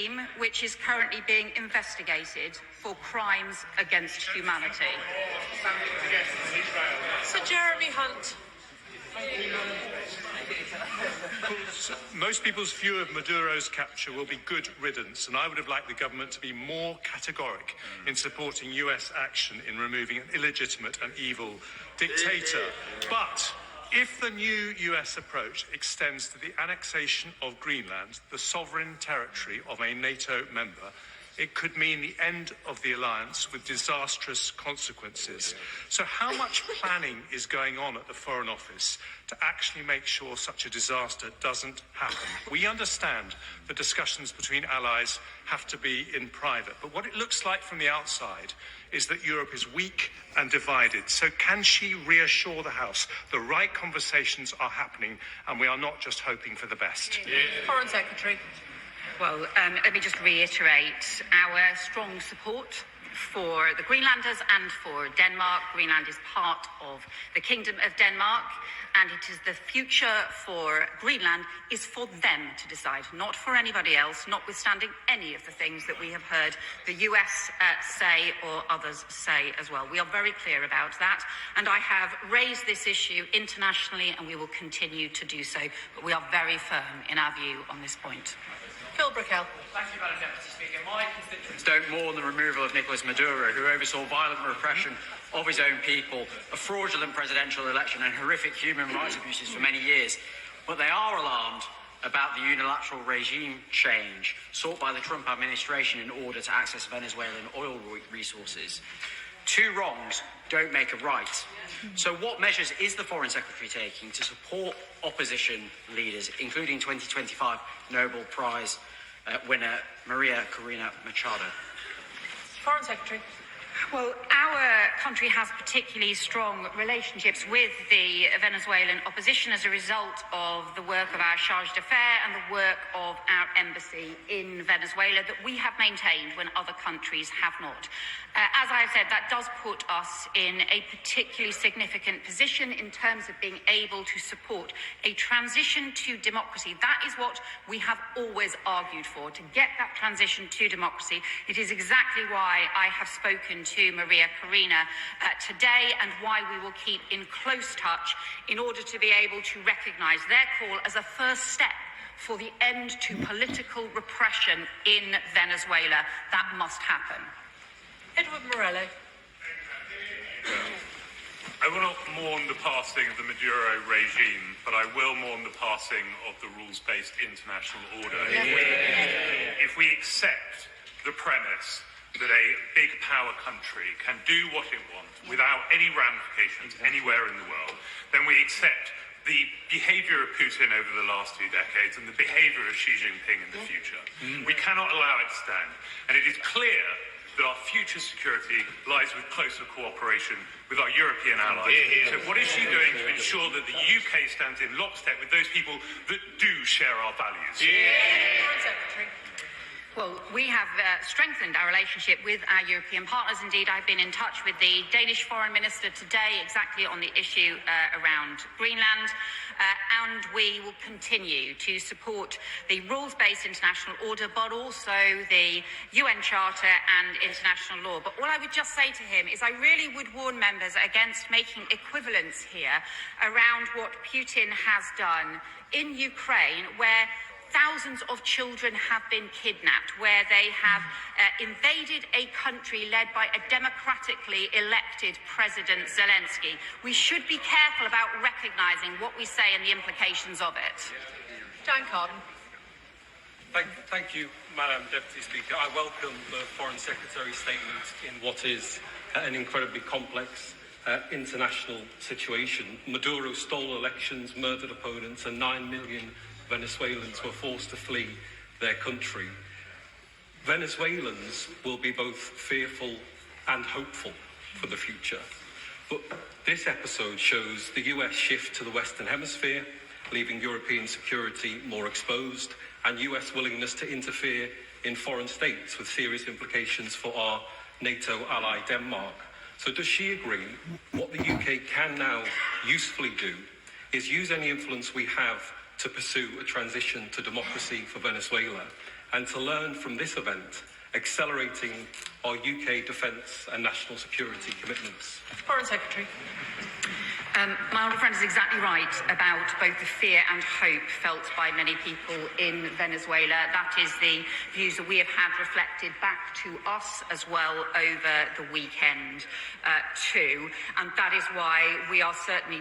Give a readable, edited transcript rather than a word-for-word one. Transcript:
regime which is currently being investigated for crimes against humanity. Sir Jeremy Hunt. Most people's view of Maduro's capture will be good riddance, and I would have liked the government to be more categoric in supporting US action in removing an illegitimate and evil dictator. But if the new US approach extends to the annexation of Greenland, the sovereign territory of a NATO member, it could mean the end of the alliance with disastrous consequences. So how much planning is going on at the Foreign Office to actually make sure such a disaster doesn't happen? We understand that discussions between allies have to be in private, but what it looks like from the outside is that Europe is weak and divided. So can she reassure the House the right conversations are happening and we are not just hoping for the best? Foreign Secretary. Well, let me just reiterate our strong support for the Greenlanders and for Denmark. Greenland is part of the Kingdom of Denmark, and it is the future for Greenland is for them to decide, not for anybody else, notwithstanding any of the things that we have heard the US say or others say as well. We are very clear about that, and I have raised this issue internationally, and we will continue to do so, but we are very firm in our view on this point. Phil Brickell. Thank you, Madam Deputy Speaker. My constituents don't mourn the removal of Nicolas Maduro, who oversaw violent repression of his own people, a fraudulent presidential election and horrific human rights abuses for many years. But they are alarmed about the unilateral regime change sought by the Trump administration in order to access Venezuelan oil resources. Two wrongs don't make a right. So what measures is the Foreign Secretary taking to support opposition leaders, including 2025 Nobel Prize winner Maria Corina Machado? Foreign Secretary. Well, our country has particularly strong relationships with the Venezuelan opposition as a result of the work of our charge d'affaires and the work of our embassy in Venezuela that we have maintained when other countries have not. As I have said, that does put us in a particularly significant position in terms of being able to support a transition to democracy. That is what we have always argued for, to get that transition to democracy. It is exactly why I have spoken to Maria Corina today, and why we will keep in close touch in order to be able to recognise their call as a first step for the end to political repression in Venezuela. That must happen. Edward Morello. I will not mourn the passing of the Maduro regime, but I will mourn the passing of the rules-based international order. If we accept the premise that a big power country can do what it wants without any ramifications anywhere in the world, then we accept the behaviour of Putin over the last 2 decades and the behaviour of Xi Jinping in the future. We cannot allow it to stand. And it is clear that our future security lies with closer cooperation with our European allies. So what is she doing to ensure that the UK stands in lockstep with those people that do share our values? Foreign Secretary. Well, we have strengthened our relationship with our European partners. Indeed, I've been in touch with the Danish Foreign Minister today exactly on the issue around Greenland. And we will continue to support the rules-based international order, but also the UN Charter and international law. But what I would just say to him is I really would warn members against making equivalence here around what Putin has done in Ukraine, where thousands of children have been kidnapped, where they have invaded a country led by a democratically elected President Zelensky. We should be careful about recognising what we say and the implications of it. Dan Carden. Thank you, Madam Deputy Speaker. I welcome the Foreign Secretary's statement in what is an incredibly complex international situation. Maduro stole elections, murdered opponents, and 9 million Venezuelans were forced to flee their country. Venezuelans will be both fearful and hopeful for the future. But this episode shows the US shift to the Western Hemisphere, leaving European security more exposed, and US willingness to interfere in foreign states with serious implications for our NATO ally Denmark. So does she agree what the UK can now usefully do is use any influence we have to pursue a transition to democracy for Venezuela, and to learn from this event, accelerating our UK defence and national security commitments. Foreign Secretary. My honourable friend is exactly right about both the fear and hope felt by many people in Venezuela. That is the views that we have had reflected back to us as well over the weekend too. And that is why we are certainly